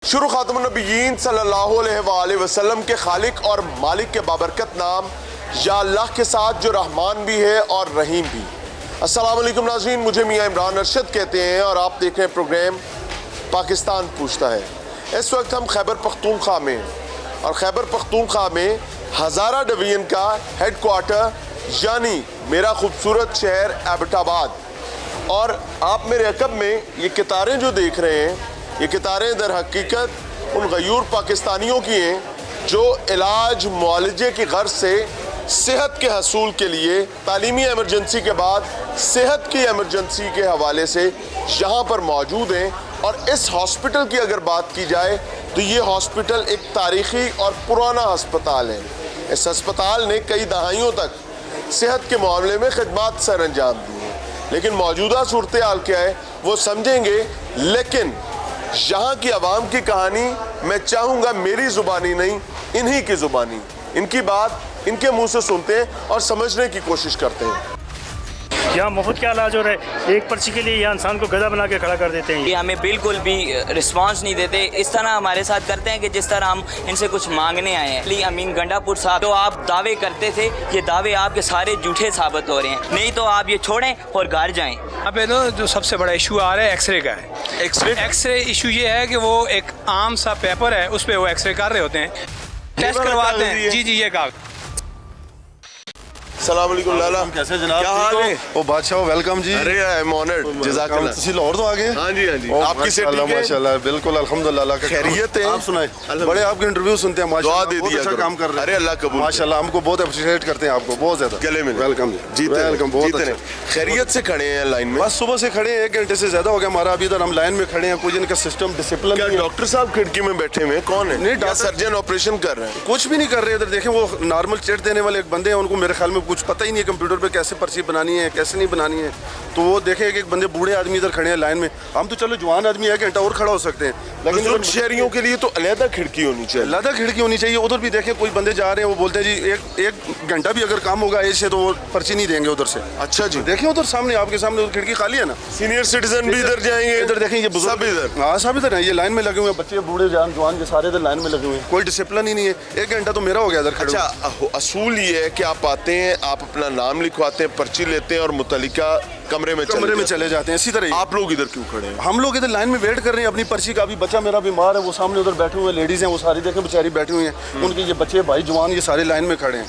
शुरू खातमुन नबीयीन सल्लल्लाहु अलैहि वसल्लम के खालिक और मालिक के बाबरकत नाम या अल्लाह के साथ जो रहमान भी है और रहीम भी। अस्सलाम वालेकुम नाज़रीन, मुझे मियाँ इमरान अरशद कहते हैं और आप देख रहे हैं प्रोग्राम पाकिस्तान पूछता है। इस वक्त हम खैबर पख्तूनख्वा में हैं और खैबर पख्तूनख्वा में हज़ारा डिवीज़न का हेड क्वार्टर यानी मेरा खूबसूरत शहर एबटाबाद। और आप मेरे अकब में ये कितारें जो देख रहे हैं, ये कितारें दर हकीकत उन गयूर पाकिस्तानियों की हैं जो इलाज मुआलजे की गर्ज से सेहत के हसूल के लिए तालीमी एमरजेंसी के बाद सेहत की एमरजेंसी के हवाले से यहाँ पर मौजूद हैं। और इस हॉस्पिटल की अगर बात की जाए तो ये हॉस्पिटल एक तारीख़ी और पुराना अस्पताल है। इस अस्पताल ने कई दहाइयों तक सेहत के मामले में खिदमत सर अंजाम दी हैं, लेकिन मौजूदा सूरत हाल क्या है वो समझेंगे। लेकिन यहाँ की आवाम की कहानी मैं चाहूँगा मेरी ज़ुबानी नहीं, इन्हीं की ज़ुबानी, इनकी बात इनके मुंह से सुनते हैं और समझने की कोशिश करते हैं। यहाँ मुफ्त क्या इलाज हो रहा है, एक पर्ची के लिए यहाँ इंसान को गधा बना के खड़ा कर देते हैं। ये हमें बिल्कुल भी रिस्पांस नहीं देते, इस तरह हमारे साथ करते हैं कि जिस तरह हम इनसे कुछ मांगने आए हैं। अली अमीन गंडापुर साहब, तो आप दावे करते थे, ये दावे आपके सारे झूठे साबित हो रहे हैं। नहीं तो आप ये छोड़ें और घर जाएं। अब जो सबसे बड़ा इशू आ रहा है एक्सरे का है। एक्सरे इशू ये है कि वो एक आम सा पेपर है, उस पर वो एक्सरे कर रहे होते हैं, टेस्ट करवाते हैं। जी ये कागज। अस्सलाम वालेकुम लाला, कैसे जनाब? क्या हाल है? ओ बादशाह, वेलकम जी। अरे आई एम ऑनर्ड, जज़ाकल्लाह। तुसी लाहौर तो आ गए? हाँ जी हाँ जी। आपकी सेहत ठीक है? माशाल्लाह, बिल्कुल अल्हम्दुलिल्लाह। खैरियत है? आप सुनाए, बड़े आपके इंटरव्यू सुनते हैं माशाल्लाह, दुआ दे बहुत दिया अच्छा करो। काम कर रहे हैं। अरे अल्लाह कबूल माशाल्लाह, हमको बहुत अप्रिशिएट करते हैं आपको, बहुत ज्यादा। गले में वेलकम जी, वेलकम। बहुत अच्छा। खैरियत से खड़े हैं लाइन में? बस सुबह से खड़े हैं, 1 घंटे से ज्यादा हो गया हमारा। अभी इधर हम लाइन में खड़े हैं, कुछ इनका सिस्टम डिसिप्लिन। क्या डॉक्टर साहब खिड़की में बैठे हुए हैं? कौन है? नहीं, क्या डॉक्टर- सर्जन ऑपरेशन कर रहे हैं? कुछ भी नहीं कर रहे इधर। देखें, वो नॉर्मल चेट देने वाले एक बंदे हैं, उनको मेरे ख्याल में कुछ पता ही नहीं है कंप्यूटर पे कैसे पर्ची बनानी है, कैसे नहीं बनानी है। तो वो देखें एक बंदे बूढ़े आदमी इधर खड़े हैं लाइन में। हम तो चलो जवान आदमी 1 घंटा और खड़ा हो सकते हैं, लेकिन बुजुर्ग शहरियों के लिए तो अलहदा खिड़की होनी चाहिए। अलग खिड़की होनी चाहिए। उधर भी देखें कोई बंदे जा रहे हैं, वो बोलते हैं जी एक घंटा भी अगर काम होगा ऐसे तो वो पर्ची नहीं देंगे उधर से। अच्छा जी। देखें उधर सामने, आपके सामने उधर खिड़की खाली है ना। सीनियर सिटीजन भी इधर जाएंगे? इधर देखें, ये बुजुर्ग सब इधर। हाँ, सब इधर है, ये लाइन में लगे हुए हैं, बच्चे बूढ़े जवान ये सारे इधर लाइन में लगे हुए हैं। कोई डिसिप्लिन ही नहीं है। 1 घंटा तो मेरा हो गया इधर खड़े हुए। अच्छा, असूल ये है कि आप आते हैं, आप अपना नाम लिखवाते हैं, पर्ची लेते हैं और मुतल्लिका कमरे में चले जाते हैं। इसी तरह आप लोग इधर क्यों खड़े हैं? हम लोग इधर लाइन में वेट कर रहे हैं अपनी पर्ची का। अभी बच्चा मेरा बीमार है, वो सामने उधर बैठे हुए लेडीज हैं, वो सारी देखें बेचारी बैठी हुई हैं, उनके ये बच्चे भाई जवान ये सारे लाइन में खड़े हैं।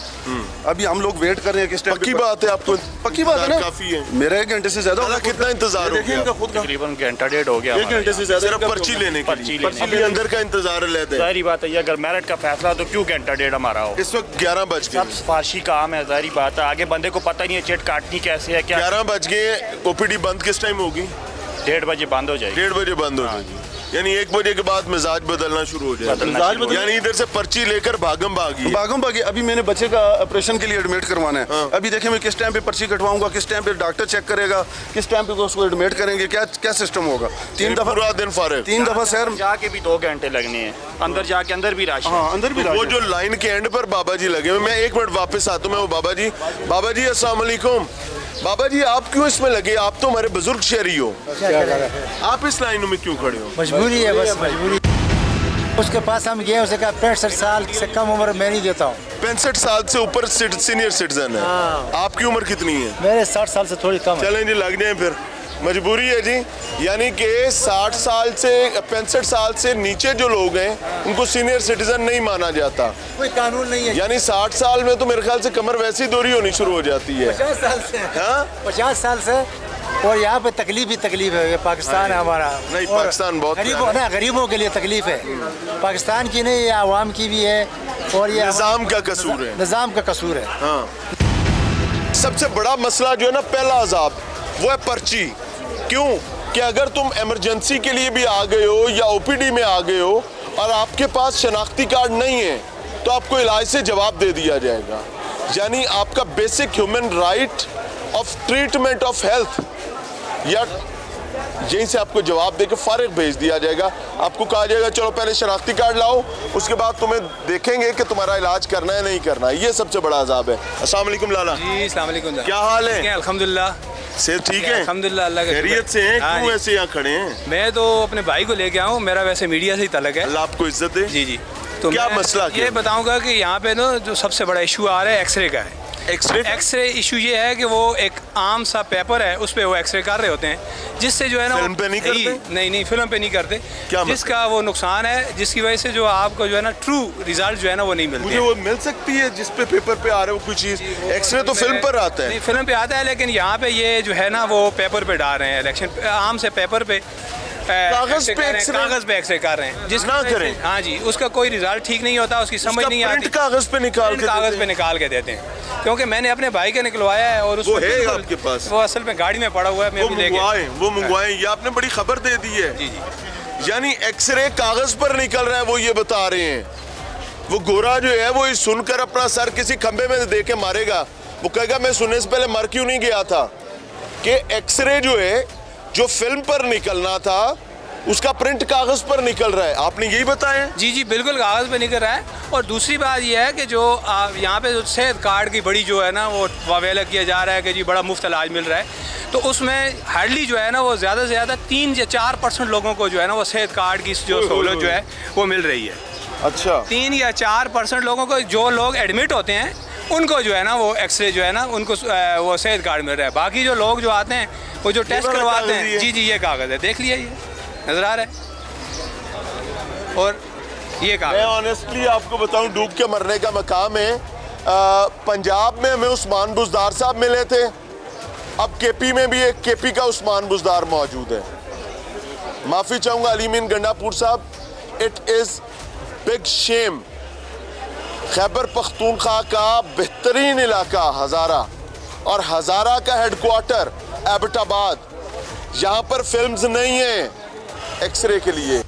अभी हम लोग वेट कर रहे हैं किस टाइम। पक्की बात है, आपको पक्की बात है ना, काफी है। मेरा 1 घंटे से ज्यादा। कितना इंतजार हो देखिए गया? इनका खुद का तकरीबन घंटा डेढ़ हो गया। 1 घंटे से ज्यादा सिर्फ पर्ची लेने के लिए? पर्ची अभी अंदर का इंतजार लेते हैं। जाहिर बात है, अगर मेरिट का फैसला तो क्यों घंटा डेढ़ हमारा हो। इस वक्त 11 बज सब गए। सिफारशी काम है, जाहिर बात है। आगे बंदे को पता नहीं है चिट काटनी कैसे है, क्या 11 बज गए। ओपीडी बंद किस टाइम होगी? 1:30 बजे बंद हो जाएगी। 1:30 बजे बंद हो जाएगी, यानी 1 बजे के बाद मिजाज बदलना शुरू हो जाएगा। बदलना शुरू हो यानी इधर से पर्ची लेकर भागम भागी। भागम भागी। अभी मैंने बच्चे का ऑपरेशन के लिए एडमिट करवाना है। हाँ। अभी देखें मैं किस टाइम पे पर्ची कटवाऊंगा, किस टाइम पे डॉक्टर चेक करेगा, किस टाइम पे उसको एडमिट करेंगे, क्या सिस्टम होगा। 3 दफा पूरा दिन फारिग। 3 दफा सर जाके भी 2 घंटे लगने हैं, अंदर जाके अंदर भी राशन। हाँ, अंदर भी वो जो लाइन के एंड पर बाबा जी लगे हुए, मैं 1 मिनट वापस आता हूँ। मैं वो बाबा जी अस्सलाम वालेकुम। बाबा जी आप क्यों इसमें लगे? आप तो हमारे बुजुर्ग शहरी हो, आप इस लाइन में क्यों खड़े हो? मजबूरी है, बस मजबूरी। उसके पास हम गए, उसने कहा 65 साल से कम उम्र मैं नहीं देता हूँ। 65 साल से ऊपर सीनियर सिटीजन है। आपकी उम्र कितनी है? मेरे 60 साल से थोड़ी कम है। चलें जी, लग जाए फिर। मजबूरी है जी, यानी कि 60 साल से 65 साल से नीचे जो लोग हैं उनको सीनियर सिटीजन नहीं माना जाता। कोई कानून नहीं है। यानी 60 साल में तो मेरे ख्याल से कमर वैसी दोरी होनी शुरू हो जाती है। 50 साल से। हाँ? 50 साल से। और यहाँ पे तकलीफ ही तकलीफ है। ये पाकिस्तान है हमारा। नहीं, और पाकिस्तान बहुत गरीबों के लिए तकलीफ है। पाकिस्तान की नहीं, ये आवाम की भी है और ये निज़ाम का कसूर है। निज़ाम का कसूर है। हाँ। सबसे बड़ा मसला जो है ना, पहला अजाब वो है पर्ची। क्यों कि अगर तुम इमरजेंसी के लिए भी आ गए हो या ओपीडी में आ गए हो और आपके पास शनाख्ती कार्ड नहीं है तो आपको इलाज से जवाब दे दिया जाएगा। यानी आपका basic human right of treatment of health या यहीं से आपको जवाब देकर फारिग भेज दिया जाएगा। आपको कहा जाएगा चलो पहले शनाख्ती कार्ड लाओ, उसके बाद तुम्हें देखेंगे कि तुम्हारा इलाज करना है नहीं करना है। ये सबसे बड़ा अजाब है। अस्सलाम वालेकुम लाला। जी अस्सलाम वालेकुम। क्या हाल है? अल्हम्दुलिल्लाह। से ठीक है, अल्हम्दुलिल्लाह, अल्लाह का खैरियत से हैं? हाँ क्यों जी। ऐसे यहाँ खड़े हैं? मैं तो अपने भाई को लेके आऊँ, मेरा वैसे मीडिया से ही तलक है। अल्लाह आपको इज्जत दे। जी जी। तो क्या मैं मसला क्या ये है? बताऊंगा कि यहाँ पे ना जो सबसे बड़ा इशू आ रहा है एक्सरे का है। एक्सरे इशू ये है कि वो एक आम सा पेपर है, उस पे वो एक्सरे कर रहे होते हैं, जिससे जो है ना फिल्म पे नहीं करते? नहीं फिल्म पे नहीं करते। क्या जिसका वो नुकसान है, जिसकी वजह से जो आपको जो है ना ट्रू रिजल्ट जो है ना वो नहीं मिलते मुझे हैं। वो मिल सकती है जिस पे पेपर पे आ रहा है वो कोई चीज? एक्सरे तो फिल्म पर आता नहीं, है। फिल्म पे आता है, लेकिन यहाँ पे ये जो है ना वो पेपर पे डाल रहे हैं, इलेक्शन आम से पेपर पे कागज पे एक्सरे? कागज पे एक्सरे कर रहे हैं, जिस ना करें। हाँ जी, उसका कोई रिजल्ट ठीक नहीं होता, उसकी समझ उसका नहीं आती। प्रिंट कागज पे निकाल प्रिंट के कागज देते पे हैं। निकाल के देते हैं, क्योंकि मैंने अपने भाई का निकलवाया है और वो उसमें है बिल्कुल- आपके पास? वो असल में गाड़ी में पड़ा हुआ है, मैं भी लेके वो मंगवाएं। ये आपने बड़ी खबर दे दी है। जी जी। यानी एक्सरे कागज पर निकल रहा है, वो ये बता रहे हैं। वो गोरा जो है वो ये सुनकर अपना सर किसी खंबे में दे के मारेगा, वो कहेगा मैं सुनने से पहले मर क्यों नहीं गया था। कि एक्सरे जो है, जो फिल्म पर निकलना था, उसका प्रिंट कागज पर निकल रहा है। आपने यही बताया? जी जी, बिल्कुल कागज़ पे निकल रहा है। और दूसरी बात यह है कि जो यहाँ पे जो सेहत कार्ड की बड़ी जो है ना वो वावेला किया जा रहा है कि जी बड़ा मुफ्त इलाज मिल रहा है, तो उसमें हार्डली जो है ना वो ज़्यादा से ज़्यादा 3 या 4% लोगों को जो है ना वो सेहत कार्ड की जो सहूलत जो है वो मिल रही है। अच्छा। 3 या 4% लोगों को, जो लोग एडमिट होते हैं उनको जो है ना वो एक्सरे जो है ना उनको वो सेहत कार्ड मिल रहा है। बाकी जो लोग जो आते हैं वो जो टेस्ट वाला करवाते कागज़ ही हैं, है। जी जी ये कागज़ है, देख लिया, ये नज़र आ रहा है। और ये मैं कागज़ ऑनेस्टली आपको बताऊं, डूब के मरने का मकाम है। पंजाब में हमें उस्मान बुज़दार साहब मिले थे, अब केपी में भी एक केपी का उस्मान बुज़दार मौजूद है। माफ़ी चाहूँगा अलीमीन गंडापुर साहब, it is big shame. Khyber Pakhtunkhwa का बेहतरीन इलाका हज़ारा, और हज़ारा का हेडक्वार्टर एबटाबाद, यहाँ पर फिल्म्स नहीं हैं एक्सरे के लिए।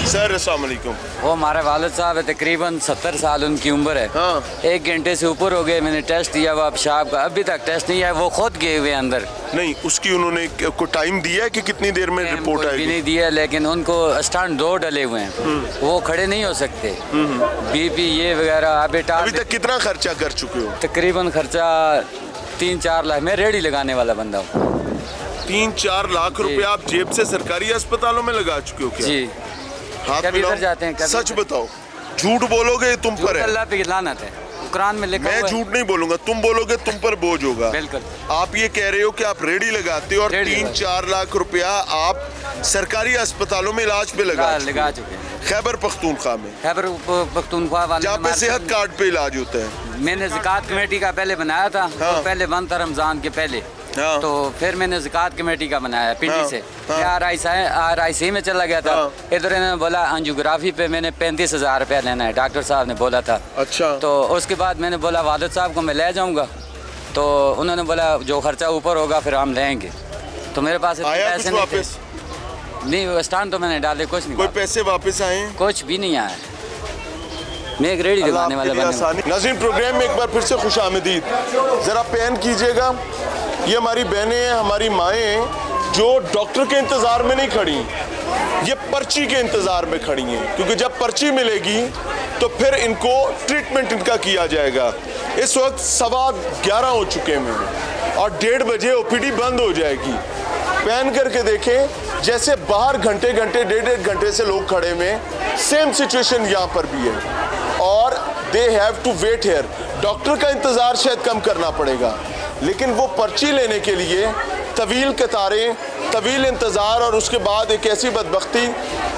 सर अस्सलाम वालेकुम। वो हमारे वालिद साहब है, तकरीबन 70 साल उनकी उम्र है। हाँ। 1 घंटे से ऊपर हो गए, मैंने टेस्ट दिया हुआ पेशाब का, अभी तक टेस्ट नहीं आया। वो खुद गए हुए अंदर, नहीं, उसकी उन्होंने को टाइम दिया है कि कितनी देर में रिपोर्ट कोई भी आएगी? नहीं दिया, लेकिन उनको स्टैंड 2 डले हुए हैं, वो खड़े नहीं हो सकते। बीपी ये वगैरह अभी बेटा तक कितना खर्चा कर चुके हो? तकरीबन खर्चा 3-4 लाख। मैं रेडी लगाने वाला बंदा हूँ। 3-4 लाख रुपए आप जेब से सरकारी अस्पतालों में लगा चुके हो क्या? जी, हाथ कभी मिलाओ। इधर जाते हैं, कभी सच इधर। बताओ, झूठ बोलोगे ये तुम पर है। अल्लाह पे लानत है, कुरान में लिखा मैं हुआ है। झूठ नहीं बोलूंगा, तुम बोलोगे तुम पर बोझ होगा। बिल्कुल। आप ये कह रहे हो कि आप रेडी लगाते हो और रेडी 3-4 लाख रुपया आप सरकारी अस्पतालों में इलाज पे लगा लगा चुके चुके हैं। हो। खैबर पख्तूनख्वा में, खैबर पख्तूनख्वा वाले जहाँ पे हमारे सेहत साथ- कार्ड पे इलाज होता है। मैंने ज़कात कमेटी का पहले बनाया था, हाँ। तो पहले बंद था रमज़ान के पहले। हाँ। तो फिर मैंने ज़कात कमेटी का बनाया पिंडी हाँ। से। हाँ। मैं RIC में चला गया था। हाँ। इधर इन्होंने बोला एंजियोग्राफी पे मैंने 35,000 रुपया लेना है, डॉक्टर साहब ने बोला था। अच्छा। तो उसके बाद मैंने बोला वालिद साहब को मैं ले जाऊँगा, तो उन्होंने बोला जो खर्चा ऊपर होगा फिर हम लेंगे। तो मेरे पास इतने आया पैसे कुछ नहीं थे। वापस? नहीं, वो स्टैंड तो मैंने डाले, कुछ नहीं कोई वापस। पैसे वापस आए हैं? कुछ भी नहीं आया। मैं एक रेडी अल्लाह लगाने आपके वाला लिए बंदा हूँ। आसानी। नाज़रीन, प्रोग्राम में एक बार फिर से खुश आमदीद। ज़रा पैन कीजिएगा, ये हमारी बहनें हैं, हमारी माएँ हैं, जो डॉक्टर के इंतज़ार में नहीं खड़ी, ये पर्ची के इंतज़ार में खड़ी हैं, क्योंकि जब पर्ची मिलेगी तो फिर इनको ट्रीटमेंट इनका किया जाएगा। इस वक्त 11:15 हो चुके हैं और 1:30 बजे OPD बंद हो जाएगी। पैन करके देखें, जैसे बाहर घंटे 1.5 घंटे से लोग खड़े हुए, सेम सिचुएशन यहाँ पर भी है और they have to wait here. Doctor का इंतज़ार शायद कम करना पड़ेगा, लेकिन वो पर्ची लेने के लिए तवील कतारें, तवील इंतज़ार, और उसके बाद एक ऐसी बदबख्ती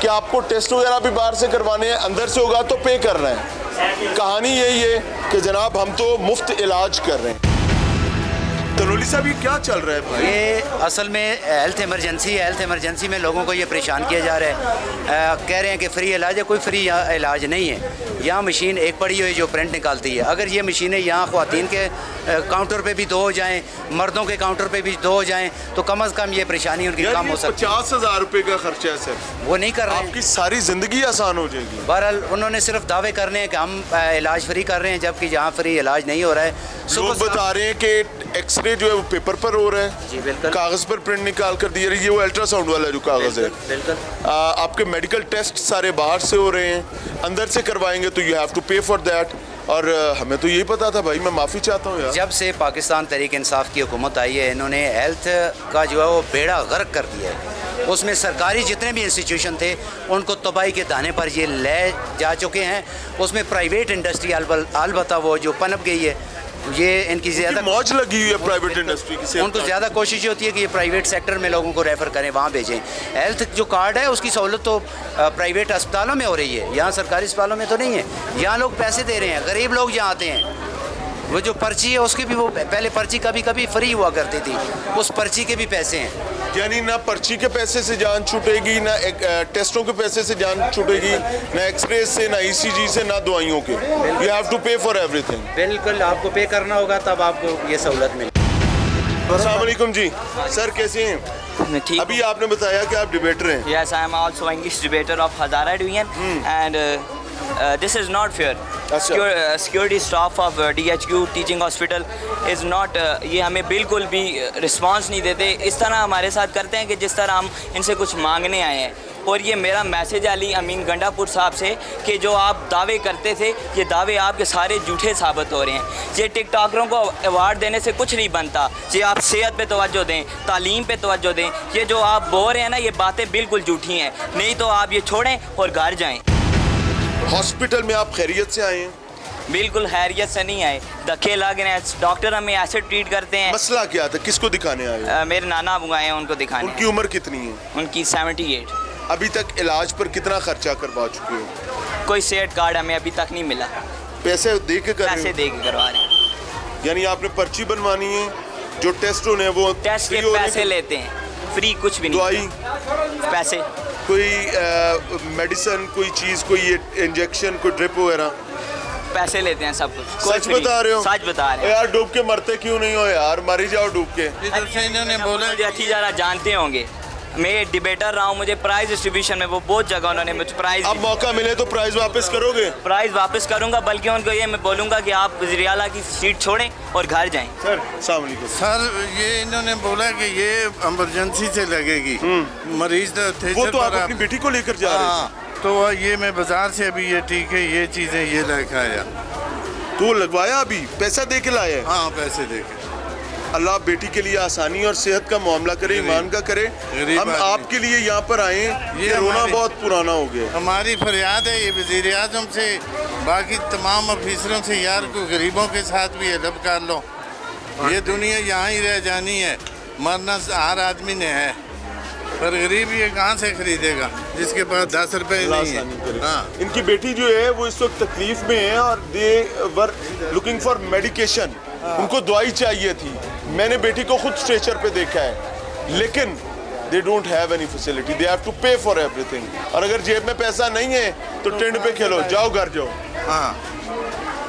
कि आपको टेस्ट वगैरह भी बाहर से करवाने हैं, अंदर से होगा तो पे करना है। कहानी यही है कि जनाब हम तो मुफ्त इलाज कर रहे हैं। तनोली साहब, ये क्या चल रहा है भाई? ये असल में हेल्थ इमरजेंसी है। हेल्थ इमरजेंसी में लोगों को ये परेशान किया जा रहा है। कह रहे हैं कि फ्री इलाज है, कोई फ्री इलाज नहीं है। यहाँ मशीन एक पड़ी हुई जो प्रिंट निकालती है। अगर ये मशीनें यहाँ ख़वातीन के काउंटर पे भी 2 हो जाएं, मर्दों के काउंटर पे भी 2 हो जाएं, तो कम अज़ कम ये परेशानी उनकी कम हो सकती है। 50,000 रुपए का खर्चा है सर, वो नहीं कर रहे हैं। आपकी सारी ज़िंदगी आसान हो जाएगी। बहरहाल उन्होंने सिर्फ दावे करने हैं कि हम इलाज फ्री कर रहे हैं, जबकि जहाँ फ्री इलाज नहीं हो रहा है। लोग बता रहे हैं कि एक्सरे जो है वो पेपर पर हो रहा है। जी बिल्कुल, कागज पर प्रिंट निकाल कर दिया। ये वो अल्ट्रासाउंड वाला जो कागज है। बिल्कुल। आपके मेडिकल टेस्ट सारे बाहर से हो रहे हैं, अंदर से करवाएंगे तो you have to pay for that. और हमें तो यही पता था भाई, मैं माफ़ी चाहता हूँ यार। जब से पाकिस्तान तहरीक इंसाफ की हुकूमत आई है, इन्होंने हेल्थ का जो है वो बेड़ा गर्क कर दिया है। उसमें सरकारी जितने भी इंस्टीट्यूशन थे उनको तबाही के दाने पर ये ले जा चुके हैं। उसमें प्राइवेट इंडस्ट्री अलबत्ता वो जो पनप गई है, ये इनकी ज़्यादा मौज लगी हुई है प्राइवेट इंडस्ट्री की। उनको ज़्यादा कोशिश होती है कि ये प्राइवेट सेक्टर में लोगों को रेफ़र करें, वहाँ भेजें। हेल्थ जो कार्ड है उसकी सहूलत तो प्राइवेट अस्पतालों में हो रही है, यहाँ सरकारी अस्पतालों में तो नहीं है। यहाँ लोग पैसे दे रहे हैं, गरीब लोग जहाँ आते हैं, वो जो पर्ची है उसकी भी, वो पहले पर्ची कभी कभी फ्री हुआ करती थी, उस पर्ची के भी पैसे हैं। यानी ना पर्ची के पैसे से जान छूटेगी, ना टेस्टों के पैसे से जान छूटेगी, ना एक्सप्रेस से, ना ईसीजी से, ना दवाइयों के। You have to pay for everything. बिल्कुल, आपको पे करना होगा तब आपको ये सहूलत मिलेगी। अस्सलाम वालेकुम जी। सर कैसे हैं? ठीक अभी आपने बताया कि आप डिबेटर हैं। Yes, I am also English debater of Hazara division, and this is not fair. Security staff of DHQ teaching hospital is not ये हमें बिल्कुल भी रिस्पांस नहीं देते। इस तरह हमारे साथ करते हैं कि जिस तरह हम इनसे कुछ मांगने आए हैं। और ये मेरा मैसेज अली अमीन गंडापुर साहब से कि जो आप दावे करते थे, ये दावे आपके सारे झूठे साबित हो रहे हैं। ये टिकटॉकरों को अवार्ड देने से कुछ नहीं बनता। ये आप सेहत पे तवज्जो दें, तालीम पे तवज्जो दें। ये जो आप बोल रहे हैं ना, ये बातें बिल्कुल झूठी हैं। नहीं तो आप ये छोड़ें और घर जाएं। हॉस्पिटल में आप खैरियत से आए हैं? बिल्कुल खैरियत से नहीं आए, धक्के लग रहे हैं। डॉक्टर हमें ऐसे ट्रीट करते हैं। मसला क्या था, किसको दिखाने आए? मेरे नाना अबू आए हैं उनको दिखाने। उनकी उम्र कितनी है? उनकी 78। अभी तक इलाज पर कितना खर्चा करवा चुके हो? कोई सेहत कार्ड हमें अभी तक नहीं मिला। पैसे दे के कर रहे हो? पैसे दे के करवा रहे हैं। यानी आपने पर्ची बनवानी है, जो टेस्ट होने हैं वो टेस्ट के free हो रहे पैसे हैं? लेते हैं, फ्री कुछ भी नहीं। दवाई, पैसे, कोई मेडिसिन, कोई चीज़, कोई इंजेक्शन, कोई ड्रिप वगैरह? पैसे लेते हैं सब कुछ। सच बता रहे हो? सच बता रहे हैं। यार डूब के मरते क्यों नहीं हो यार, मरी जाओ डूब के। इन्होंने बोला मुझे अच्छी ज़रा जानते होंगे, मैं डिबेटर रहा हूँ। मुझे प्राइज डिस्ट्रीब्यूशन में वो बहुत जगह उन्होंने मुझे प्राइज, अब मौका मिले तो प्राइज वापस करोगे? प्राइज वापस करूँगा, बल्कि उनको ये मैं बोलूँगा कि आप वज़ीर आला की सीट छोड़ें और घर जाएं। सर अस्सलाम वालेकुम। सर ये इन्होंने बोला कि ये इमरजेंसी से लगेगी, मरीज थे। वो तो आप अपनी बेटी को लेकर जा रहे थे। तो ये मैं बाजार से अभी ये ठीक है, ये चीज़ें ये लेकर आया। तो लगवाया अभी, पैसा दे के लाया? हाँ, पैसे दे के। अल्लाह बेटी के लिए आसानी और सेहत का मामला करे, ईमान का करे। हम आपके लिए यहाँ पर आए, ये रोना बहुत पुराना हो गया। हमारी फरियाद है ये वज़ीर आज़म से, बाकी तमाम ऑफिसरों से, यार को गरीबों के साथ भी अदब कर लो। ये दुनिया यहाँ ही रह जानी है, मरना हर आदमी ने है, पर गरीब ये कहाँ से खरीदेगा जिसके पास 10 रुपए नहीं है। हाँ। इनकी बेटी जो है वो इस वक्त तकलीफ में है और दे वर लुकिंग फॉर मेडिकेशन। उनको दवाई चाहिए थी। मैंने बेटी को खुद स्ट्रेचर पे देखा है, लेकिन they don't have any facility, they have to pay for everything. और अगर जेब में पैसा नहीं है तो टेंट पे खेलो, जाओ घर जाओ। हाँ,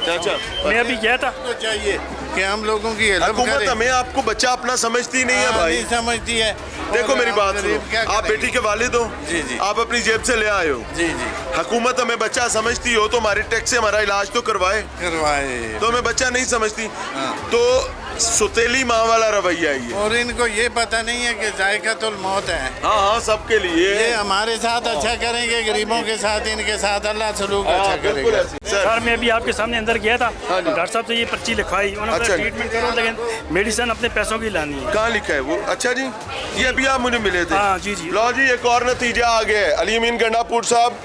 चाचा मैं अभी गया था। तो चाहिए कि हम लोगों की हेल्प हुकूमत करें। हमें आपको बच्चा अपना समझती नहीं है भाई। नहीं समझती है। देखो मेरी बात गरीब क्या सुनो, आप करेंगे? बेटी के वालिद हो, जी जी, आप अपनी जेब से ले आए हो। जी जी, हुकूमत हमें बच्चा समझती हो तो हमारे टैक्स से हमारा इलाज तो करवाए। करवाए। तो हमें बच्चा नहीं समझती, हाँ। तो सुतेली माँ वाला रवैया ही है। और इनको ये पता नहीं है कि जायकातुल मौत है। हाँ हाँ, सबके लिए ये हमारे साथ अच्छा करेंगे, गरीबों के साथ, इनके साथ अल्लाह सलूक अच्छा बिल्कुल करेगा। ऐसे। सर सर मैं अभी आपके सामने अंदर गया था, डॉक्टर साहब से ये पर्ची लिखवाई, उन्होंने अच्छा। ट्रीटमेंट करो, लेकिन मेडिसिन अपने पैसों की लानी है। कहाँ लिखा है वो? अच्छा जी, ये अभी आप मुझे मिले थे। हाँ जी जी। लो जी, एक और नतीजा आ गया है। अली अमीन गंडापुर साहब,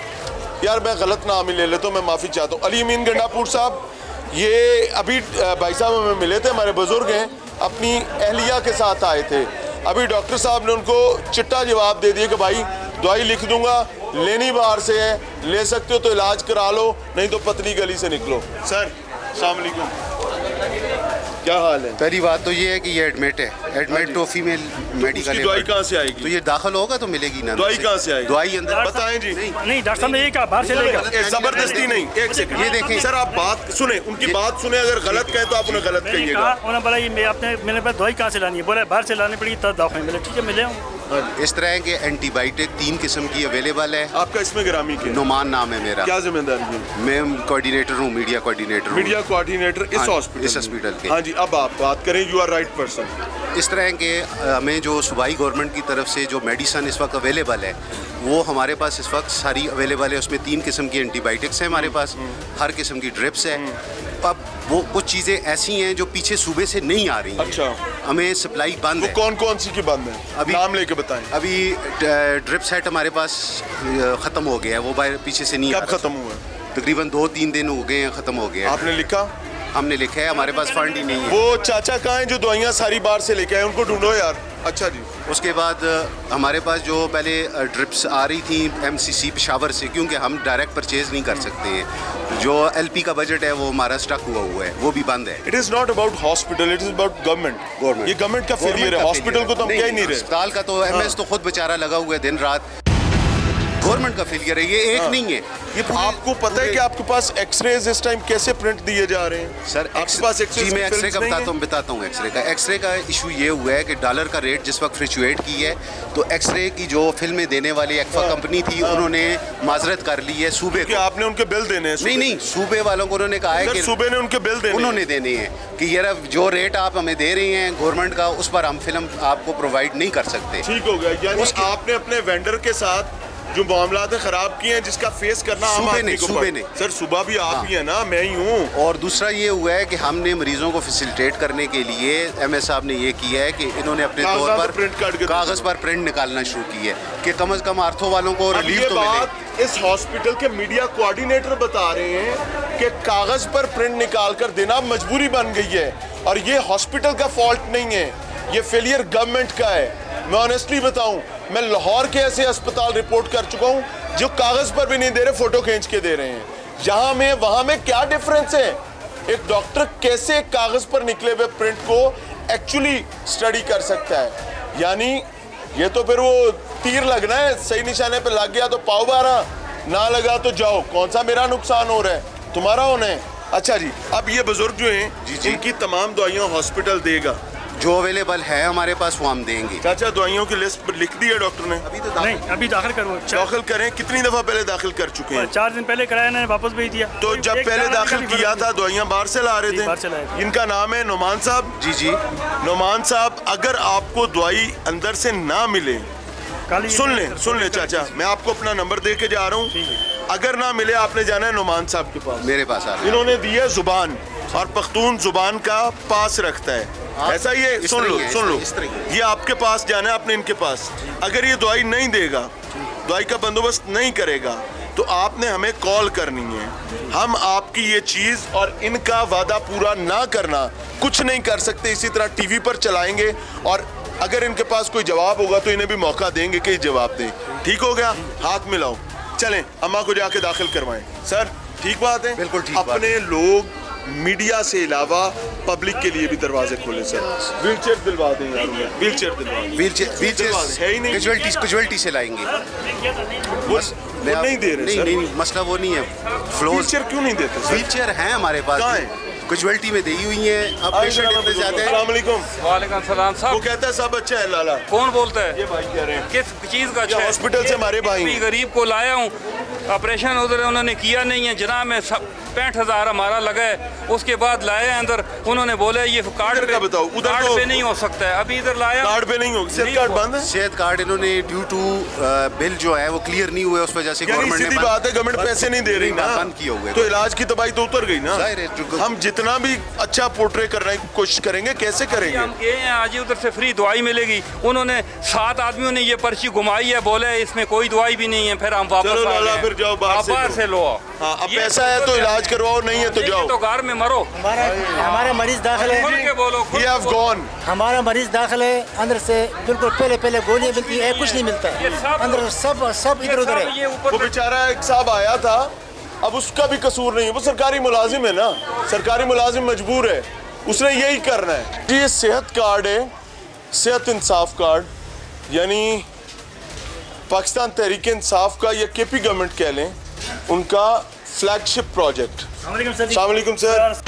यार मैं गलत नाम ही ले लेता हूँ, मैं माफ़ी चाहता हूँ। अली अमीन गंडापुर साहब, ये अभी भाई साहब हमें मिले थे, हमारे बुजुर्ग हैं, अपनी अहलिया के साथ आए थे। अभी डॉक्टर साहब ने उनको चिट्टा जवाब दे दिया कि भाई दवाई लिख दूंगा, लेनी बाहर से है, ले सकते हो तो इलाज करा लो, नहीं तो पतली गली से निकलो। सर अस्सलाम वालेकुम, क्या हाल है? पहली बात तो ये है कि ये एडमिट है, एडमिट तो फीमेल मेडिकल। दवाई कहाँ से तो आएगी? ये दाखिल होगा तो मिलेगी ना। दवाई कहाँ से आएगी? दवाई अंदर बताएं जी। नहीं डॉक्टर साहब ने ये कहा बाहर से लेगा। जबरदस्ती नहीं, एक सेकंड, ये देखें सर आप बात सुने, उनकी बात सुने, अगर गलत कहे तो आप उन्हें गलत मैंने कहिएगा। कहा, उन्होंने बोला ये मैं अपने मेरे पास दवाई कहाँ से लानी है, बोला बाहर से लानी पड़ेगी तब दवाई मिले। ठीक है, मिले हूँ। इस तरह के एंटीबायोटिक 3 किस्म की अवेलेबल है। आपका इसमें गिरामी क्या? नुमान नाम है मेरा। क्या जिम्मेदारी है? मैं कोऑर्डिनेटर हूँ, मीडिया कोऑर्डिनेटर हूँ। मीडिया कोऑर्डिनेटर इस हाँ, हॉस्पिटल इस हॉस्पिटल के। हाँ जी, अब आप बात करें, यू आर राइट पर्सन। इस तरह के हमें जो सूबाई गवर्नमेंट की तरफ से जो मेडिसन इस वक्त अवेलेबल है वो हमारे पास इस वक्त सारी अवेलेबल है। उसमें 3 किस्म की एंटीबायोटिक्स हैं हमारे पास, हर किस्म की ड्रिप्स है। अब वो कुछ चीज़ें ऐसी हैं जो पीछे सूबे से नहीं आ रही हैं। अच्छा, हमें सप्लाई बंद वो है। कौन कौन सी की बंद है? अभी नाम लेके बताएं। अभी ड्रिप सेट हमारे पास ख़त्म हो गया है, वो पीछे से नहीं आ कब रहा। खत्म हुआ? तकरीबन 2-3 दिन हो गए हैं, ख़त्म हो गया है। आपने लिखा? हमने लिखा है, हमारे पास फंड ही नहीं है। वो चाचा कहाँ हैं जो दवाइयाँ सारी बाहर से लेके आए? उनको ढूंढो यार। अच्छा जी। उसके बाद हमारे पास जो पहले ड्रिप्स आ रही थी MCC पेशावर से, क्योंकि हम डायरेक्ट परचेज नहीं कर सकते हैं। जो LP का बजट है वो हमारा स्टक हुआ है, वो भी बंद है। It is not about hospital, it is about government. ये गवर्नमेंट का फेलियर है, हॉस्पिटल को तो हम कह ही नहीं रहे। अस्पताल का तो MS तो खुद बेचारा लगा हुआ है दिन रात। गवर्नमेंट का फेलियर है, ये एक नहीं है। ये आपको पता है कि आपके पास एक्सरेज इस टाइम कैसे प्रिंट दिए जा रहे हैं? सर आपके पास एक्सरे जी मैं एक्सरे का बताता हूँ एक्सरे का इशू ये हुआ है कि डॉलर का रेट जिस वक्त फ्लक्चुएट की है, तो एक्सरे की जो फिल्में देने वाली एक्फा कंपनी थी उन्होंने माजरत कर ली है सूबे को। आपने उनके बिल देने हैं? नहीं, सूबे वालों को उन्होंने कहा है कि सूबे ने उनके बिल देने, उन्होंने देने हैं कि यार जो रेट आप हमें दे रही हैं गवर्नमेंट का, उस पर हम फिल्म आपको प्रोवाइड नहीं कर सकते। ठीक हो गया, यानी आपने अपने वेंडर के साथ जो मामलात खराब किए हैं जिसका फेस करना सूबे ने सर, सुबह भी आप ही है ना, मैं ही हूँ। और दूसरा ये हुआ है कि हमने मरीजों को फैसिलिटेट करने के लिए MS साहब ने ये किया है कि इन्होंने अपने तौर पर कागज पर प्रिंट निकालना शुरू की है कि कम से कम आर्थो वालों को रिलीफ तो मिले। इस हॉस्पिटल के मीडिया कोऑर्डिनेटर बता रहे हैं कि कागज पर प्रिंट निकाल कर देना मजबूरी बन गई है, और ये हॉस्पिटल का फॉल्ट नहीं है, ये फेलियर गवर्नमेंट का है। मैं ऑनेस्टली बताऊं, मैं लाहौर के ऐसे अस्पताल रिपोर्ट कर चुका हूं जो कागज पर भी नहीं दे रहे, फोटो खींच के दे रहे हैं। यहाँ में वहां में क्या डिफरेंस है? एक डॉक्टर कैसे कागज पर निकले हुए प्रिंट को एक्चुअली स्टडी कर सकता है? यानी ये तो फिर वो तीर लगना है, सही निशाने पे लग गया तो पाओ 12, ना लगा तो जाओ। कौन सा मेरा नुकसान हो रहा है, तुम्हारा होना है? अच्छा जी, अब ये बुजुर्ग जो हैं इनकी तमाम दवाइयाँ हॉस्पिटल देगा? जो अवेलेबल है हमारे पास वो हम देंगे। चाचा दवाइयों की लिस्ट लिख दी है डॉक्टर ने? अभी तो नहीं, अभी दाखिल करो। दाखिल करें? कितनी दफा पहले दाखिल कर चुके हैं? 4 दिन पहले कराया ना, वापस भेज दिया। तो जब पहले दाखिल किया था दवाइयाँ बाहर से ला रहे थे? इनका नाम है नुमान साहब। जी नुमान साहब, अगर आपको दवाई अंदर से ना मिले, सुन ले चाचा, मैं आपको अपना नंबर दे के जा रहा हूँ। अगर ना मिले आपने जाना है नुमान साहब के पास। मेरे पास आ रहे हैं। इन्होंने दी है जुबान, और पख्तून जुबान का पास रखता है। ऐसा ही है, सुन लो, ये आपके पास जाना है, आपने इनके पास। अगर ये दवाई नहीं देगा, दवाई का बंदोबस्त नहीं करेगा, तो आपने हमें कॉल करनी है। हम आपकी ये चीज़ और इनका वादा पूरा ना करना कुछ नहीं कर सकते। इसी तरह टीवी पर चलाएंगे, और अगर इनके पास कोई जवाब होगा तो इन्हें भी मौका देंगे कि जवाब दें। ठीक हो गया? हाथ मिलाओ, चलें अम्मा को जाके दाखिल करवाएं। सर ठीक बात है, बिल्कुल ठीक। अपने लोग मीडिया से अलावा पब्लिक के लिए भी दरवाजे खोले सर। व्हीलचेयर दिलवा दें यार, व्हीलचेयर है ही नहीं, कैजुअलिटी से लाएंगे। वो नहीं दे रहे। नहीं, मसला वो नहीं है। व्हीलचेयर क्यों नहीं देते? व्हीलचेयर हैं हमारे पास, कहाँ है? कैजुअलिटी में दी हुई है। अब पेशेंट इतने जाते हैं। अस्सलाम वालेकुम। वालेकुम सलाम साहब। वो कहता है सब अच्छा है लाला। कौन बोलता है? ये भाई कह रहे हैं। किस चीज़ का अच्छा है? हॉस्पिटल से हमारे भाई हैं। गरीब को लाया हूँ, ऑपरेशन उधर उन्होंने किया नहीं है जनाब, में 65,000 हमारा लगा है। उसके बाद लाया अंदर, उन्होंने बोला ये कार्ड का बताओ, उधर कार्ड तो पे नहीं हो सकता है। अभी इधर लाया, कार्ड पे नहीं हो, सेहत कार्ड बंद है। सेहत कार्ड इन्होंने ड्यू टू बिल जो है वो क्लियर नहीं हुआ, उस वजह से गवर्नमेंट ने सीधी बात है, गवर्नमेंट पैसे नहीं दे रही ना, बंद किए हुए। तो इलाज की दवाई तो उतर गई ना। हम जितना भी अच्छा पोर्ट्रे करने की कोशिश करेंगे, कैसे करेंगे? हम गए हैं आज ही, उधर से फ्री दवाई मिलेगी। उन्होंने 7 आदमियों ने ये पर्ची घुमाई है, बोले इसमें कोई दवाई भी नहीं है। फिर हम वापस आ गए। फिर जाओ बाहर से लो। हाँ, अब पैसा है तो इलाज करवाओ, नहीं है तो जाओ। तो घर में मरो। हमारा मरीज दाखिल है, हमारा मरीज दाखिल है, अंदर से बिल्कुल पहले गोलियां मिलती है, कुछ नहीं मिलता है अंदर, सब इधर उधर है। वो बेचारा एक साहब आया था, अब उसका भी कसूर नहीं है, वो सरकारी मुलाजिम है ना, सरकारी मुलाजिम मजबूर है, उसने यही करना है। ये सेहत कार्ड है, सेहत इंसाफ कार्ड, यानी पाकिस्तान तहरीक इंसाफ का या KP गवर्नमेंट कह लें, उनका फ्लैगशिप प्रोजेक्ट। अस्सलाम वालेकुम सर,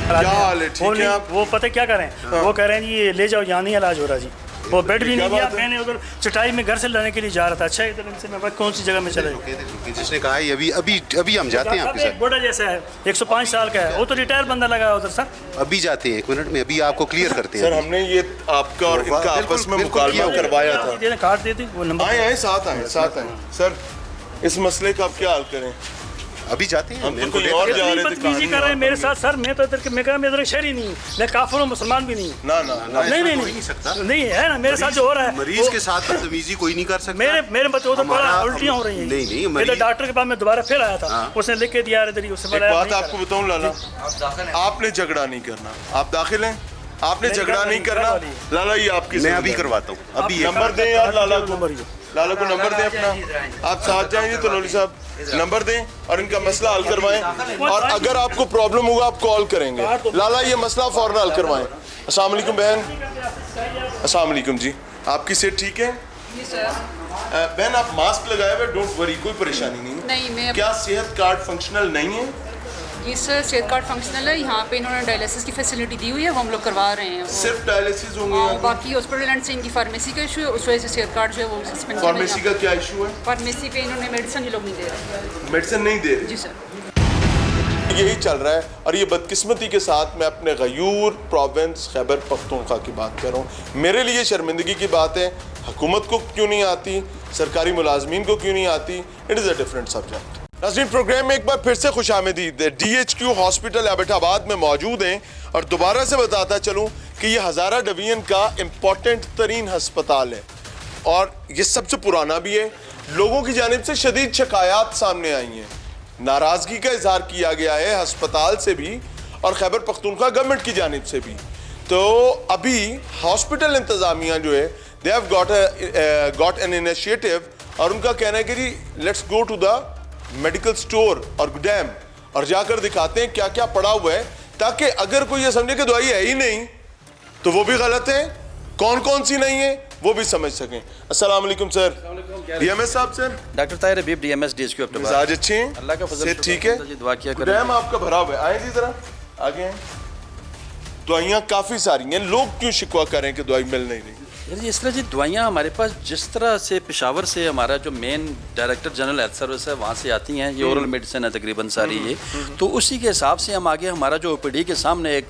क्या हाल है? ठीक है आप? वो पता क्या कर रहे हैं? वो कह रहे हैं जी ये ले जाओ, यहाँ नहीं इलाज हो रहा जी। वो बेड भी नहीं दिया। मैंने उधर चटाई में घर से लाने के लिए जा रहा था। अच्छा इधर इनसे मैं कौन सी जगह में चला जिसने कहा है अभी अभी अभी हम जाते हैं आपके साथ। बूढ़ा जैसा है 105 साल का है, वो तो रिटायर बंदा लगा है उधर सर। अभी जाते हैं 1 मिनट में, अभी आपको क्लियर करते हैं। सर हमने ये आपका और इनका आपस में मुकालमा करवाया था। कार्ड दे दी वो नंबर आए साथ आए सर, इस मसले का आप क्या हल करें? अभी जाते हैं हम तो कहीं और जा रहे थे। बदतमीजी कर रहे हैं मेरे साथ सर। मैं तो इधर मैं कहा मैं इधर शहरी नहीं हूँ, मैं काफिर हूँ, मुसलमान भी नहीं हूँ। ना नहीं है ना मेरे साथ जो हो रहा है। मरीज के साथ बदतमीजी कोई नहीं कर सकता। मेरे बच्चों को बड़ा उल्टियाँ हो रही हैं। नहीं डॉक्टर के पास मैं दोबारा फिर आया था, उसने लिख के दिया इधर ही। उससे एक बात आपको बताऊं लाला, आपने झगड़ा नहीं करना। आप दाखिल हैं, आपने झगड़ा नहीं करना। लाला ये आपकी, मैं अभी करवाता हूँ। अभी नंबर दें यार लाला को नंबर दें अपना। आप साथ जाएंगे तो नौली साहब नंबर दें और इनका मसला हल करवाएं। और अगर आपको प्रॉब्लम होगा आप कॉल करेंगे। लाला ये मसला फौरन हल करवाएं। अस्सलाम वालेकुम बहन। अस्सलाम वालेकुम जी, आपकी सेहत ठीक है? बहन आप मास्क लगाए हुए, डोंट वरी, कोई परेशानी नहीं। क्या सेहत कार्ड फंक्शनल नहीं है? जी सर, सेहत कार्ड फंक्शनल है। यहाँ पे इन्होंने डायलिसिस की फैसिलिटी दी हुई है, वो हम लोग करवा रहे हैं। सिर्फ डायलिसिस होंगे? बाकी हॉस्पिटल एंड से इनकी फार्मेसी का इशू है, उस वजह से सेहत कार्ड जो है वो सस्पेंड। फार्मेसी का क्या इशू है? फार्मेसी पे इन्होंने मेडिसिन ये लोग नहीं दे रहे। मेडिसिन नहीं दे रहे? जी सर, यही चल रहा है। और ये बदकिस्मती के साथ मैं अपने गयूर प्रोविंस खैबर पख्तूनख्वा की बात कर रहा हूँ। मेरे लिए शर्मिंदगी की बात है, हुकूमत को क्यों नहीं आती, सरकारी मुलाजमीन को क्यों नहीं आती। It is a different subject. नाज़रीन, प्रोग्राम में एक बार फिर से खुशामदीद। DHQ हॉस्पिटल एबटाबाद में मौजूद हैं और दोबारा से बताता चलूँ कि ये हज़ारा डिवीजन का इम्पोर्टेंट तरीन हस्पताल है और ये सबसे पुराना भी है। लोगों की जानिब से शदीद शिकायत सामने आई हैं, नाराज़गी का इजहार किया गया है हस्पताल से भी और खैबर पख्तूनख्वा गवर्नमेंट की जानिब से भी। तो अभी हॉस्पिटल इंतज़ामिया जो है they have got an initiative और उनका कहना है कि जी let's go to the medical store और गुदाम और जाकर दिखाते हैं क्या क्या पड़ा हुआ है, ताकि अगर कोई ये समझे कि दवाई है ही नहीं तो वो भी गलत है, कौन कौन सी नहीं है वो भी समझ सकें। अस्सलाम वालेकुम सर। DMS साहब सर। डॉक्टर ताहिर हबीब DMS DHQ एबटाबाद। मिजाज अच्छे हैं? अल्लाह का फजल ठीक है। दुआ किया करें। गुदाम आपका भरा हुआ है, आए जी जरा आगे आए। दवाइयाँ काफ़ी सारी हैं, लोग क्यों शिकवा करें कि दवाई मिल नहीं रही? जी इस तरह जी दवाइयाँ हमारे पास जिस तरह से पेशावर से हमारा जो main director general health service है वहाँ से आती हैं, ये ओरल मेडिसिन है तकरीबन सारी ये, तो उसी के हिसाब से हम आगे हमारा जो OPD के सामने एक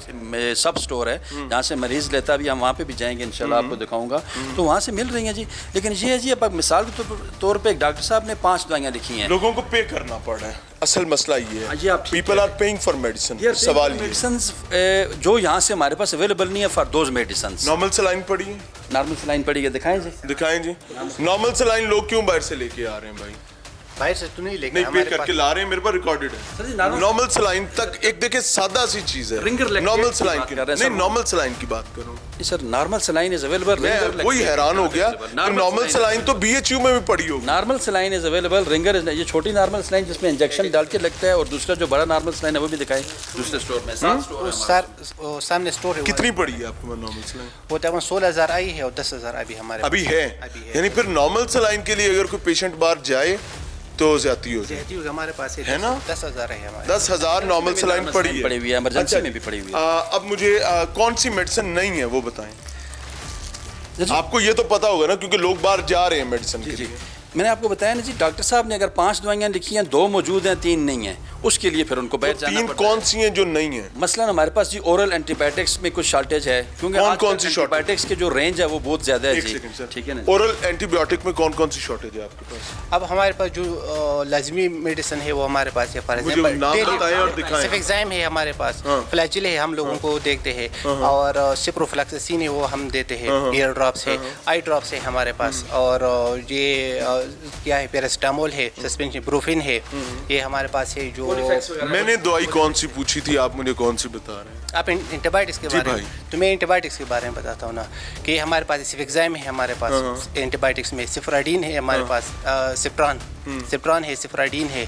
सब स्टोर है जहाँ से मरीज़ लेता भी, हम वहाँ पे भी जाएंगे इंशाल्लाह, आपको दिखाऊंगा। तो वहाँ से मिल रही हैं जी। लेकिन ये है जी अब मिसाल के तौर पर एक डॉक्टर साहब ने 5 दवाइयाँ लिखी हैं, लोगों को पे करना पड़ रहा है। असल मसला ये है, people are paying for medicine. सवाल मेडिसिन जो यहाँ से हमारे पास अवेलेबल नहीं है for those medicine. Normal saline पड़ी है? नॉर्मल सलाइन पड़ी है, दिखाएं जी। दिखाएं जी। नॉर्मल सलाइन लोग क्यों बाहर से लेके आ रहे हैं भाई? बाहर से तो नहीं लेके, नहीं पे करके ला रहे हैं, मेरे पास रिकॉर्डेड है। नॉर्मल सलाइन तक एक देखिए सादा सी चीज है। नॉर्मल सलाइन की नहीं, नॉर्मल सलाइन की बात करूं sir. Normal saline is available. मैं वही हैरान हो गया कि नॉर्मल सलाइन तो BHU में भी पड़ी होगी। Normal saline is available. Ringer ये छोटी नॉर्मल सलाइन जिसमें इंजेक्शन डाल के लगता है, और दूसरा जो बड़ा नॉर्मल सलाइन है वो भी दिखाएं दूसरे स्टोर में। सर सामने स्टोर है। कितनी पड़ी है आपको नॉर्मल सलाइन? वो तकरीबन 16,000 आई है और 10,000 अभी हमारे अभी है। यानी फिर नॉर्मल सलाइन के लिए अगर कोई पेशेंट बाहर जाए तो ज्यादा होगी हमारे पास है ना। 10,000 है हमारे। 10,000 नॉर्मल सलाइन पड़ी हुई है, इमरजेंसी में भी पड़ी हुई है। अब मुझे कौन सी मेडिसिन नहीं है वो बताएं। आपको ये तो पता होगा ना, क्योंकि लोग बाहर जा रहे हैं मेडिसिन के लिए। मैंने आपको बताया ना जी, डॉक्टर साहब ने अगर 5 दवाइयाँ लिखी हैं, 2 मौजूद हैं, 3 नहीं हैं, उसके लिए फिर उनको बैठ जाना पड़ता है। 3 कौन सी हैं जो नहीं है? मसलन हमारे पास जी ओरल एंटीबायोटिक्स में कुछ शॉर्टेज है, क्योंकि कौन सी एंटीबायोटिक्स के जो रेंज है वो बहुत ज्यादा है जी। ठीक है ना। ओरल एंटीबायोटिक में कौन कौन सी शॉर्टेज है आपके पास? अब हमारे पास जो लाजमी मेडिसिन है वो हमारे पास है। फॉर एग्जाम्पल सिफिक्साइम है हमारे पास, फ्लैजिल है हम लोगों को देखते हैं, और सिप्रोफ्लॉक्सासिन है वो हम देते हैं, ईयर ड्रॉप्स है, आई ड्रॉप्स है हमारे पास, और ये क्या है पैरासिटामोल है, सस्पेंशन ब्रूफिन है, ये हमारे पास है। जो मैंने दवाई कौन सी पूछी थी, आप मुझे कौन सी बता रहे हैं? आप एंटीबायोटिक्स के बारे में, तो मैं एंटीबायोटिक्स के बारे में बताता हूँ ना, कि हमारे पास सिफिक्साइम है हमारे पास एंटीबायोटिक्स में, सिफ्राडीन है हमारे पास, सिप्रान है, सिफ्राडीन है,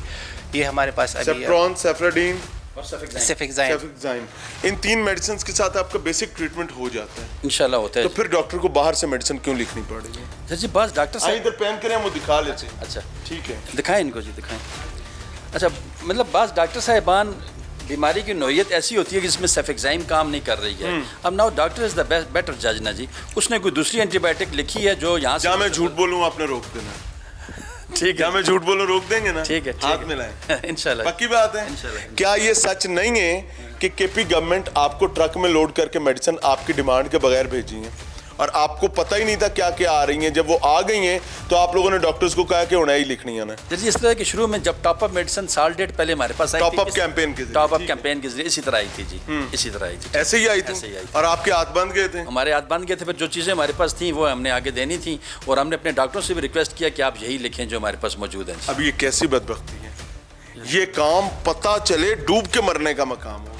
ये हमारे पास अभी सेफ्राडीन और सिफिक्साइम। इन 3 मेडिसिन के साथ आपका बेसिक ट्रीटमेंट हो जाता है इंशाल्लाह होता है। तो फिर डॉक्टर को बाहर से मेडिसिन क्यों लिखनी पड़ेगी? सर जी बस डॉक्टर साहब इधर पेन करें, वो दिखा लेते हैं। अच्छा ठीक है, दिखाएं इनको जी, दिखाएं। अच्छा मतलब बस डॉक्टर साहिबान बीमारी की नोयत ऐसी होती है कि जिसमें सेफेक्साइम काम नहीं कर रही है। अब now doctor is the better जज ना जी, उसने कोई दूसरी एंटीबायोटिक लिखी है जो यहाँ से। क्या मैं झूठ बोलूँ आपने रोक देना? ठीक है, मैं झूठ बोलूँ रोक देंगे ना? ठीक है, हाथ मिलाएं। इंशाल्लाह पक्की बात है। क्या ये सच नहीं है कि केपी गवर्नमेंट आपको ट्रक में लोड करके मेडिसिन आपकी डिमांड के बगैर भेजी है और आपको पता ही नहीं था क्या क्या आ रही हैं? जब वो आ गई हैं तो आप लोगों ने डॉक्टर्स को कहा कि उन्हें ही लिखनी है ना? जी, इस तरह के शुरू में जब टॉप अप मेडिसिन साल डेट पहले हमारे पास आई, टॉप अप कैंपेन के टॉप अप कैंपेन के जरिए इसी तरह आई थी जी, इसी तरह आई थी, ऐसे ही आई थी। और आपके हाथ बंद गए थे? हमारे हाथ बंद गए थे। फिर जो चीज़ें हमारे पास थी वो हमने आगे देनी थी और हमने अपने डॉक्टरों से भी रिक्वेस्ट किया कि आप यही लिखें जो हमारे पास मौजूद है। अब ये कैसी बदबख्ती है, ये काम पता चले डूब के मरने का मकाम होगा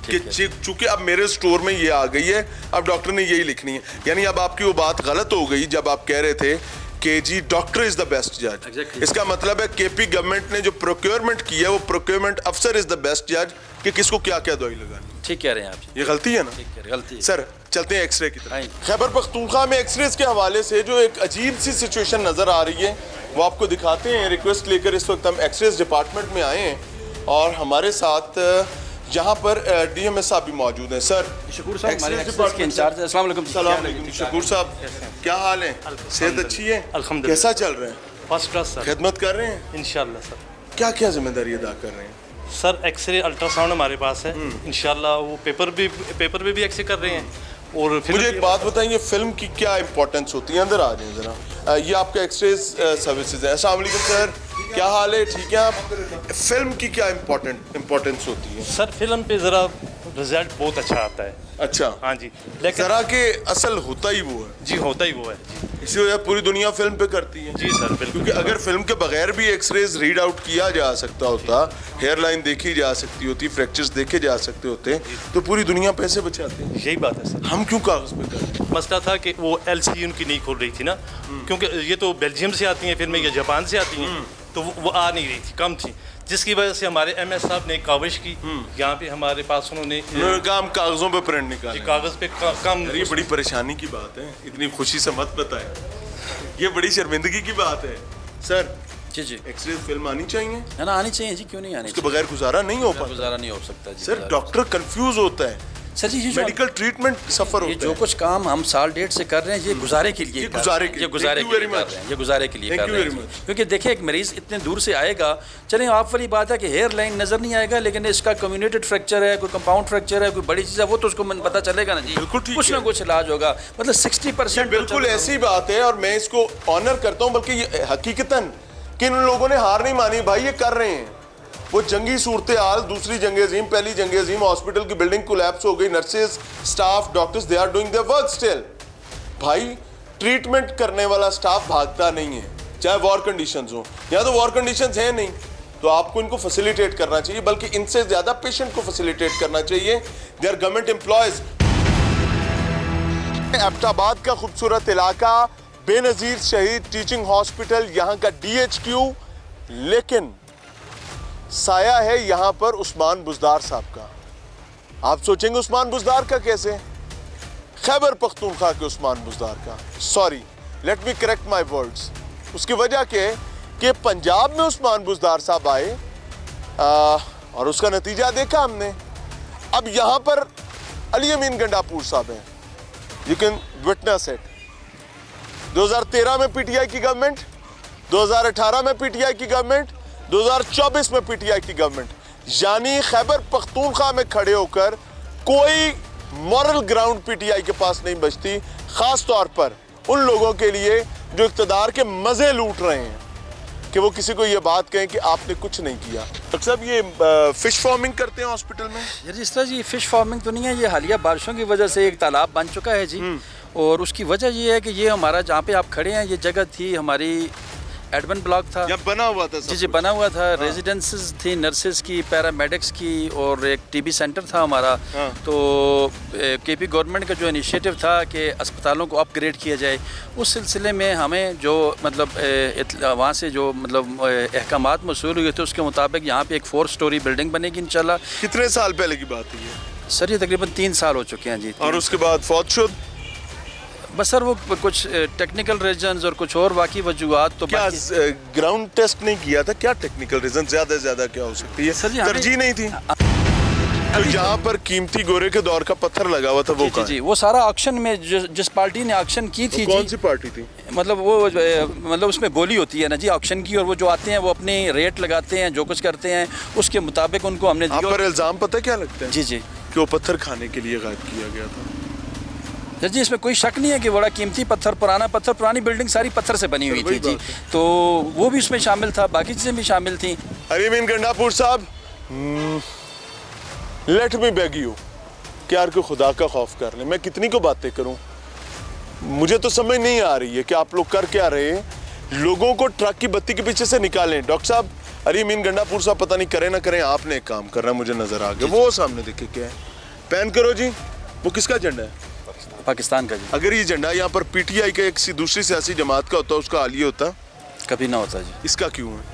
कि चूंकि अब मेरे स्टोर में ये आ गई है, अब डॉक्टर ने यही लिखनी है। यानी अब आपकी वो बात गलत हो गई जब आप कह रहे थे कि जी डॉक्टर इज द बेस्ट जज। इसका मतलब है केपी गवर्नमेंट ने जो प्रोक्योरमेंट की है वो प्रोक्योरमेंट अफसर इज द बेस्ट जज कि किसको क्या क्या दवाई लगानी। ठीक कह रहे हैं आप, ये गलती है ना? गलती। सर चलते हैं एक्सरे की तरफ। खैबर पख्तूनख्वा में एक्सरे के हवाले से जो एक अजीब सी सिचुएशन नजर आ रही है वो आपको दिखाते हैं। रिक्वेस्ट लेकर इस वक्त हम एक्सरे डिपार्टमेंट में आए हैं और हमारे साथ यहाँ पर डीएमएस साहब भी मौजूद हैं। सर शकूर साहब हमारे एक्सरे के इंचार्ज। अस्सलाम वालेकुम। शकूर साहब क्या हाल है? सेहत अच्छी है? अल्हम्दुलिल्लाह। कैसा चल रहा है? First class sir. खिदमत कर रहे हैं इंशाल्लाह सर। क्या क्या जिम्मेदारी अदा कर रहे हैं? सर एक्सरे अल्ट्रासाउंड हमारे पास है इंशाल्लाह, वो पेपर पे भी एक्सरे कर रहे हैं। और फिर मुझे एक बात बताइए, फिल्म की क्या इंपॉर्टेंस होती है? अंदर आ जाए जरा। ये आपका एक्सरे सर्विसेज है। अस्सलाम वालेकुम सर, क्या हाल है? ठीक है आप? फिल्म की क्या इंपॉर्टेंस होती है? सर फिल्म पे ज़रा रिजल्ट बहुत अच्छा आता है। अच्छा, हाँ जी, लेकिन जरा के असल होता ही वो है। जी होता ही वो है जी। इसी वजह पूरी दुनिया फिल्म पे करती है। जी सर बिल्कुल। क्योंकि अगर फिल्म के बगैर भी एक्सरेज रीड आउट किया जा सकता होता, हेयर लाइन देखी जा सकती होती, फ्रैक्चर्स देखे जा सकते होते, तो पूरी दुनिया पैसे बचाते। यही बात है सर। हम क्यों कागज पे करते? मसला था कि वो एलसी उनकी नहीं खोल रही थी ना, क्योंकि ये तो बेल्जियम से आती हैं फिल्में या जापान से आती हैं, तो वो आ नहीं रही थी, कम थी, जिसकी वजह से हमारे एमएस साहब ने काविश की। यहाँ पे हमारे पास उन्होंने काम कागजों पे प्रिंट निकाले। कागज पे कम। ये बड़ी परेशानी की बात है, इतनी खुशी से मत बताएं, ये बड़ी शर्मिंदगी की बात है। सर जी एक्सरे फिल्म आनी चाहिए है ना? आनी चाहिए जी, क्यों नहीं आनी? उसके बगैर गुजारा नहीं हो पाता। गुजारा नहीं हो सकता जी सर। डॉक्टर कंफ्यूज होता है सर जी, मेडिकल ट्रीटमेंट सफर होता है। जो कुछ काम हम साल डेट से कर रहे हैं ये गुजारे के लिए, गुजारे के लिए कर रहे हैं। क्योंकि देखिए एक मरीज इतने दूर से आएगा, चलें आप वाली बात है कि हेयर लाइन नजर नहीं आएगा, लेकिन इसका कम्युनिटेड फ्रैक्चर है, कोई कंपाउंड फ्रैक्चर है, कोई बड़ी चीज़ है, वो तो उसको पता चलेगा ना जी। बिल्कुल ठीक, कुछ ना कुछ इलाज होगा। मतलब 60% बिल्कुल ऐसी बात है और मैं इसको ऑनर करता हूँ, बल्कि हकीकतन कि इन लोगों ने हार नहीं मानी भाई, ये कर रहे हैं। वो जंगी सूरत हाल, दूसरी जंग अजीम, पहली जंग अजीम, हॉस्पिटल की बिल्डिंग कोलैप्स हो गई, nurses, staff, doctors, they are doing their work still. भाई ट्रीटमेंट करने वाला स्टाफ भागता नहीं है, चाहे वॉर कंडीशंस हो। यहाँ तो वॉर कंडीशंस हैं नहीं, तो आपको इनको फैसिलिटेट करना चाहिए, बल्कि इनसे ज्यादा पेशेंट को फैसिलिटेट करना चाहिए। They are government employees. Abbottabad का खूबसूरत इलाका, बेनजीर शहीद टीचिंग हॉस्पिटल, यहाँ का DHQ, लेकिन साया है यहाँ पर उस्मान बुज़दार साहब का। आप सोचेंगे उस्मान बुज़दार का कैसे? खैबर पख्तूनख्वा के उस्मान बुज़दार का। Sorry, let me correct my words. उसकी वजह के कि पंजाब में उस्मान बुज़दार साहब आए और उसका नतीजा देखा हमने। अब यहाँ पर अली अमीन गंडापुर साहब हैं, यू कैन विटनेस इट। 2013 में PTI की गवर्नमेंट, 2018 में PTI की गवर्नमेंट, 2024 में PTI की गवर्नमेंट। यानी खैबर पख्तूनख्वा में खड़े होकर कोई मॉरल ग्राउंड PTI के पास नहीं बचती, खास तौर पर उन लोगों के लिए जो इक़्तिदार के मज़े लूट रहे हैं, कि वो किसी को ये बात कहें कि आपने कुछ नहीं किया। डॉक्टर साहब ये फिश फार्मिंग करते हैं हॉस्पिटल में? यार जिस तरह जी फिश फार्मिंग तो नहीं है, ये हालिया बारिशों की वजह से एक तालाब बन चुका है जी। और उसकी वजह ये है कि ये हमारा जहाँ पे आप खड़े हैं ये जगह थी हमारी एडमन ब्लॉक था, या बना हुआ था। जी बना हुआ था। रेजिडेंसेस थी नर्सेज की, पैरामेडिक्स की, और एक TB सेंटर था हमारा। तो KP गवर्नमेंट का जो इनिशिएटिव था कि अस्पतालों को अपग्रेड किया जाए, उस सिलसिले में हमें जो मतलब वहाँ से जो मतलब अहकामात मौसूल हुए थे उसके मुताबिक यहाँ पे एक 4 स्टोरी बिल्डिंग बनेगी इंशाल्लाह। कितने साल पहले की बात है ये? सर ये तकरीबन 3 साल हो चुके हैं जी। और उसके बाद फौत शुद? बस सर वो कुछ टेक्निकल रीजंस और कुछ और बाकी वजूहात। तो क्या ग्राउंड टेस्ट नहीं किया था? क्या टेक्निकल रीजन? ज्यादा से ज्यादा क्या हो सकती है? सर जी तरजीह नहीं थी। तो यहाँ पर कीमती गोरे के दौर का पत्थर लगा हुआ था, वो जी जी, वो सारा ऑक्शन में जिस पार्टी ने ऑक्शन की थी, कौन सी पार्टी थी? मतलब वो मतलब उसमें बोली होती है ना जी ऑक्शन की, और वो जो आते हैं वो अपने रेट लगाते हैं, जो कुछ करते हैं उसके मुताबिक उनको हमने आप पर इल्जाम पता है क्या लगता है? जी जी, कि वो पत्थर खाने के लिए गायब किया गया था। सर जी इसमें कोई शक नहीं है कि बड़ा कीमती पत्थर, पुराना पत्थर, पुरानी बिल्डिंग सारी पत्थर से बनी हुई थी जी, तो वो भी उसमें शामिल था, बाकी चीज़ें भी शामिल थी। अली अमीन गंडापुर साहब, लेट मी बेग यू कि यार को खुदा का खौफ कर ले, मैं कितनी को बातें करूं, मुझे तो समझ नहीं आ रही है कि आप लोग कर क्या रहे हैं। लोगों को ट्रक की बत्ती के पीछे से निकालें। डॉक्टर साहब, अली अमीन गंडापुर साहब पता नहीं करें ना करें, आपने एक काम करना, मुझे नजर आ गया, वो सामने देखे क्या है, पैन करो जी, वो किसका झंडा है? पाकिस्तान का जी। अगर ये झंडा यहाँ पर पीटीआई का एक दूसरी सियासी जमात का होता, उसका हाल ये होता? कभी ना होता जी। इसका क्यों है?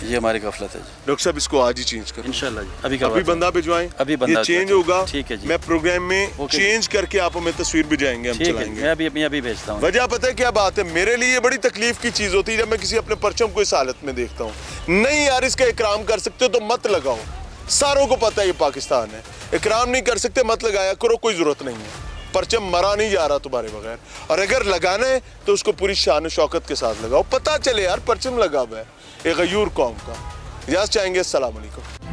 ये हमारी गफलत है जी। डॉक्टर साहब इसको आज ही चेंज करें इंशाल्लाह जी, अभी बंदा भिजवाएं, अभी बंदा ये चेंज होगा। ठीक है जी, मैं प्रोग्राम में चेंज करके आप हमें तस्वीर भिजाएंगे, हम चलाएंगे। मैं अभी भेजता हूँ। वजह पता है क्या बात है, मेरे लिए बड़ी तकलीफ की चीज होती है जब मैं किसी अपने परचम को इस हालत में देखता हूँ। नहीं यार, इसका इकराम कर सकते हो तो मत लगाओ, सारों को पता है ये पाकिस्तान है, इकराम नहीं कर सकते मत लगाया करो, कोई जरूरत नहीं है, परचम मरा नहीं जा रहा तुम्हारे बगैर, और अगर लगाना है तो उसको पूरी शान शौकत के साथ लगाओ, पता चले यार परचम लगा हुआ है एक गयूर कौम का। इजाज़त चाहेंगे, अस्सलाम वालेकुम।